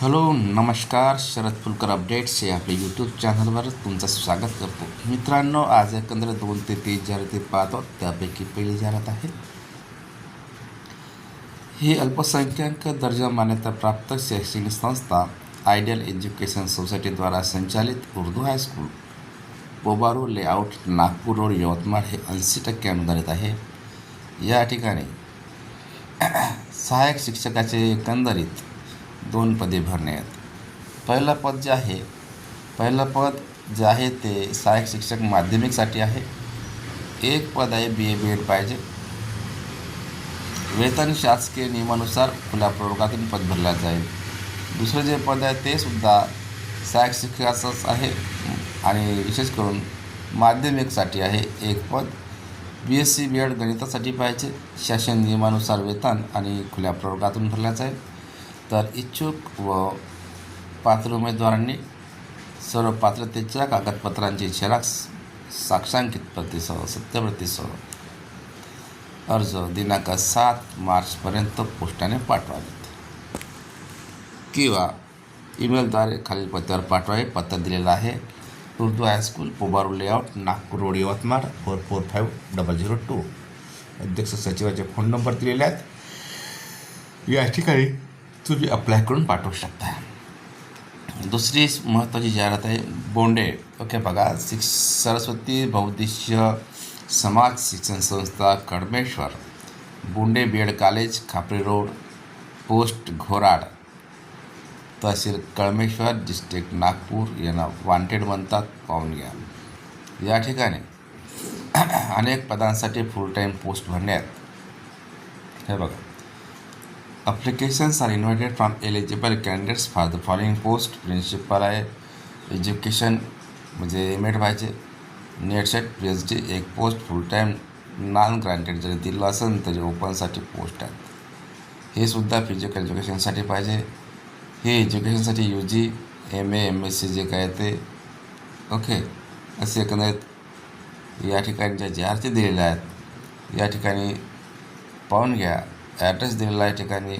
Hello नमस्कार, Sharad Phulkar updates या आपल्या यूट्यूब चॅनलवर तुमचं स्वागत करतो. मित्रांनो, आज एकंदर 2 ते 30 जाहिराती पाहतो. त्यापैकी पहिली जाहिरात आहे ही अल्पसंख्याक दर्जा मान्यता प्राप्त शैक्षणिक संस्था आयडियल एज्युकेशन सोसायटीद्वारा संचालित Urdu high school Pobaru layout Nagpur road Yavatmal हे 80% अनुदानित आहे. या ठिकाणी सहाय्यक शिक्षकाचे एकंदरीत 2 पदे भरणे आहेत. पहिलं पद जे आहे ते सहाय्यक शिक्षक माध्यमिकसाठी आहे. एक पद आहे BA BEd पाहिजे. वेतन शासकीय नियमानुसार खुल्या प्रवर्गातून पद भरला जाईल. दुसरं जे पद आहे ते सुद्धा सहाय्यक शिक्षकाचंच आहे आणि विशेष करून माध्यमिकसाठी आहे. एक पद BSc BEd गणितासाठी पाहिजे. शासन नियमानुसार वेतन आणि खुल्या प्रवर्गातून भरला जाईल. तर इच्छुक व पात्र उमेदवारांनी सर्व पात्रतेच्या कागदपत्रांची झेरॉक्स साक्षांकित प्रतीसह सत्यप्रतीसह अर्ज दिनांक 7 मार्चपर्यंत पोस्टाने पाठवावेत किंवा ईमेलद्वारे खालील पत्त्यावर पाठवावे. पत्ता दिलेला आहे Urdu high school Pobaru layout Nagpur road Yavatmal 445002. अध्यक्ष सचिवाचे फोन नंबर दिलेले आहेत. या ठिकाणी तुम्ही अप्लाय करून पाठवू शकता. दुसरी महत्त्वाची जाहिरात आहे बोंडे. ओके बघा, सरस्वती बहुउद्देशीय समाज शिक्षण संस्था Kadmeshwar, Bonde BEd college, Khapri road, post Ghorad, tehsil Kalmeshwar, district Nagpur यांना वांटेड म्हणतात, पाहून घ्या. या ठिकाणी अनेक पदांसाठी फुल टाईम पोस्ट भरण्यात. हे बघा, applications are invited from eligible candidates for the following post. Principal आहे, एज्युकेशन म्हणजे MEd पाहिजे, नेट सेट PhD एक post. Full time non granted जरी दिलं असेल तरी ओपनसाठी पोस्ट आहेत. हे सुद्धा फिजिकल एज्युकेशनसाठी पाहिजे. हे एज्युकेशनसाठी UG MA MSc जे काय ते ओके असे एकंदरीत या ठिकाणी ज्या जाहिराती दिलेल्या आहेत या ठिकाणी पाहून घ्या. ॲड्रेस दिलेला आहे ठिकाणी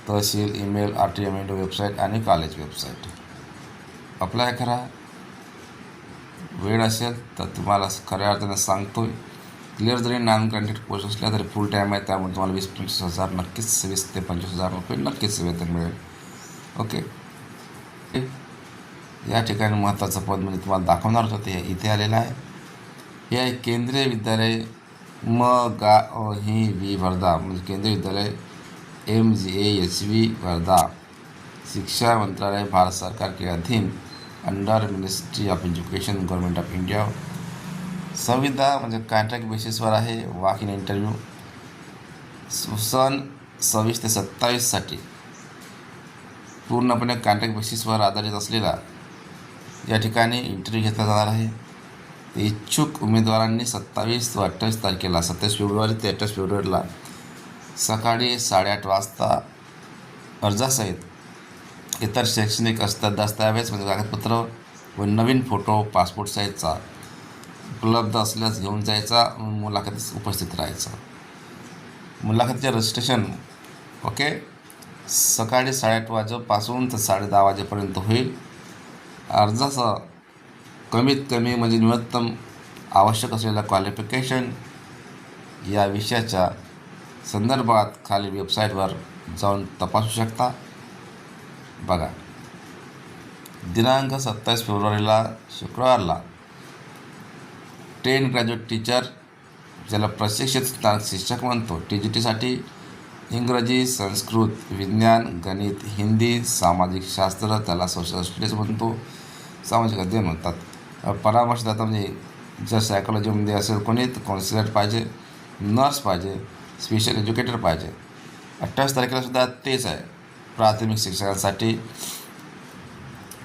तहसील, ईमेल, RTM वेबसाईट आणि कॉलेज वेबसाईट. अप्लाय करा. वेळ असेल तर तुम्हाला खऱ्या अर्थाने सांगतो क्लिअर जरी नॉन ग्रांटेड पोस्ट असल्या तरी फुल टाईम आहे, त्यामुळे तुम्हाला 20-25 हजार नक्कीच 20 ते 25 हजार रुपये नक्कीच वेतन मिळेल. ओके, या ठिकाणी महत्त्वाचं पद म्हणजे तुम्हाला दाखवणार होतं ते इथे आलेलं आहे. हे आहे केंद्रीय विद्यालय MGAHV वर्धा, म्हणजे केंद्रीय विद्यालय MGAHV वर्धा, शिक्षा मंत्रालय भारत सरकार के अधीन, under ministry of education, government of India. संविधा म्हणजे कॉन्ट्रॅक्ट बेसिसवर आहे. वॉक इन इंटरव्ह्यू सन 26 ते 27साठी पूर्णपणे कॉन्ट्रॅक्ट बेसिसवर आधारित असलेला या ठिकाणी इंटरव्ह्यू घेतला जाणार आहे. इच्छुक उमेदवारांनी 27 व 28 तारखेला 27 फेब्रुवारी ते 28 फेब्रुवारीला सकाळी 8:30 वाजता अर्जासहित इतर शैक्षणिक दस्तऐवज म्हणजे कागदपत्र व नवीन फोटो पासपोर्ट साईजचा उपलब्ध असल्यास घेऊन जायचा. मुलाखतीस उपस्थित राहायचं. मुलाखतीचे रजिस्ट्रेशन ओके सकाळी 8:30 वाजेपासून तर 10:30 वाजेपर्यंत होईल. अर्जासह कमीत कमी म्हणजे न्यूनतम आवश्यक असलेलं क्वालिफिकेशन या विषयाच्या संदर्भात खाली वेबसाईटवर जाऊन तपासू शकता. बघा, दिनांक 27 फेब्रुवारीला शुक्रवारला 10 ग्रॅज्युएट टीचर ज्याला प्रशिक्षित स्थानिक शिक्षक म्हणतो TGTसाठी इंग्रजी, संस्कृत, विज्ञान, गणित, हिंदी, सामाजिक शास्त्र त्याला सोशल स्टडीज म्हणतो, सामाजिक अध्ययन म्हणतात. परामर्शदाता म्हणजे जर सायकोलॉजीमध्ये असेल कोणी तर काउन्सिलर पाहिजे, नर्स पाहिजे, स्पेशल एज्युकेटर पाहिजे. 28 तारखेला सुद्धा तेच आहे. प्राथमिक शिक्षकांसाठी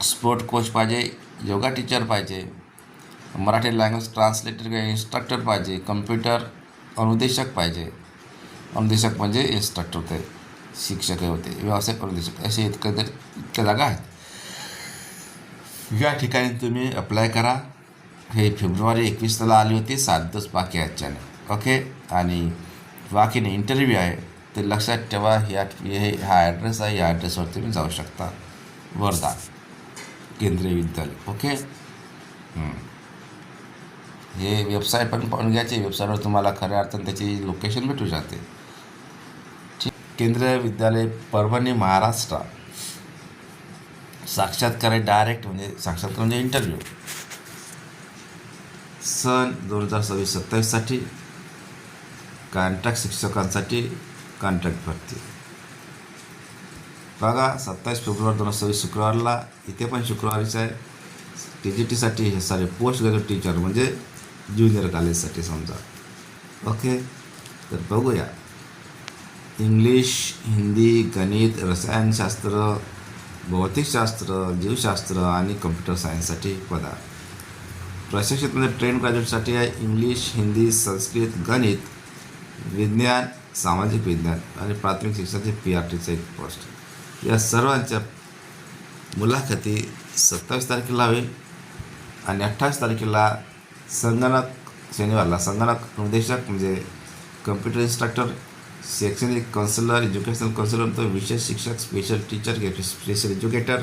स्पोर्ट कोच पाहिजे, योगा टीचर पाहिजे, मराठी लँग्वेज ट्रान्सलेटर किंवा इन्स्ट्रक्टर पाहिजे, कम्प्युटर अनुदेशक पाहिजे. अनुदेशक म्हणजे इन्स्ट्रक्टर होते, शिक्षक होते, व्यावसायिक अनुदेशक असे इतक्या जागा आहेत. या ठिकाणी तुम्ही अप्लाय करा. हे फेब्रुवारी 21ला आली होती. 7 दिवस बाकी आहेत त्याने ओके. आणि बाकीने इंटरव्ह्यू आहे ते लक्षात ठेवा. हा ॲड्रेस आहे, या ॲड्रेसवर तुम्ही जाऊ शकता. वर्धा केंद्रीय विद्यालय. ओके. हे वेबसाईट पण पाहून घ्यायची. वेबसाईटवर तुम्हाला खऱ्या अर्थाने त्याची लोकेशन भेटू जाते. ठीक. केंद्रीय विद्यालय परभणी महाराष्ट्र. साक्षात्कार आहे डायरेक्ट, म्हणजे साक्षात्कार म्हणजे इंटरव्ह्यू. सन 2026-27साठी कॉन्ट्रॅक्ट शिक्षकांसाठी कॉन्ट्रॅक्ट भरती. बघा 27 फेब्रुवारी 2026 शुक्रवारला, इथे पण शुक्रवारीच आहे. TGT-साठी हे सारे पोस्ट ग्रॅज्युएट टीचर म्हणजे ज्युनियर कॉलेजसाठी समजा. ओके. तर बघूया. इंग्लिश, हिंदी, गणित, रसायनशास्त्र, भौतिकशास्त्र, जीवशास्त्र आणि कम्प्युटर सायन्ससाठी पदा. प्रशिक्षित म्हणजे ट्रेन ग्रॅज्युएटसाठी आहे. इंग्लिश, हिंदी, संस्कृत, गणित, विज्ञान, सामाजिक विज्ञान आणि प्राथमिक शिक्षणाचे PRTचं एक पोस्ट. या सर्वांच्या मुलाखती 27 तारखेला होईल आणि 28 तारखेला शनिवारला संगणक निर्देशक म्हणजे कम्प्युटर इन्स्ट्रक्टर, शैक्षणिक काउन्सिलर, एज्युकेशनल काउन्सिलर, तो विशेष शिक्षक, स्पेशल टीचर, स्पेशल एज्युकेटर,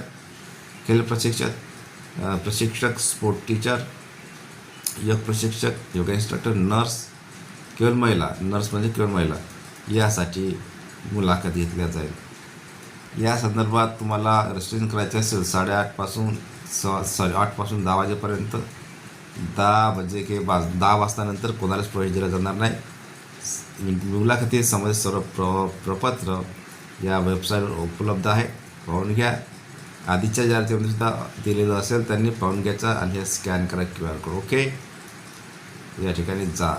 खेळ प्रशिक्षक, स्पोर्ट टीचर, योग प्रशिक्षक, योगा इन्स्ट्रक्टर, नर्स, केवळ महिला, नर्स म्हणजे केवळ महिला, यासाठी मुलाखत घेतल्या जाईल. या संदर्भात तुम्हाला रजिस्ट्रेशन करायचे असेल 8:30पासून 10 वाजेपर्यंत. 10 वाजतानंतर कोणालाच प्रवेश दिला जाणार नाही. मुलाखती संबंधित सर्व प्रपत्र या वेबसाईटवर उपलब्ध आहे, पाहून घ्या. आधीच्या जाहिरातीमध्ये सुद्धा दिलेलं असेल त्यांनी पाहून घ्यायचा आणि हे स्कॅन करा QR कोड. ओके. या ठिकाणी जा.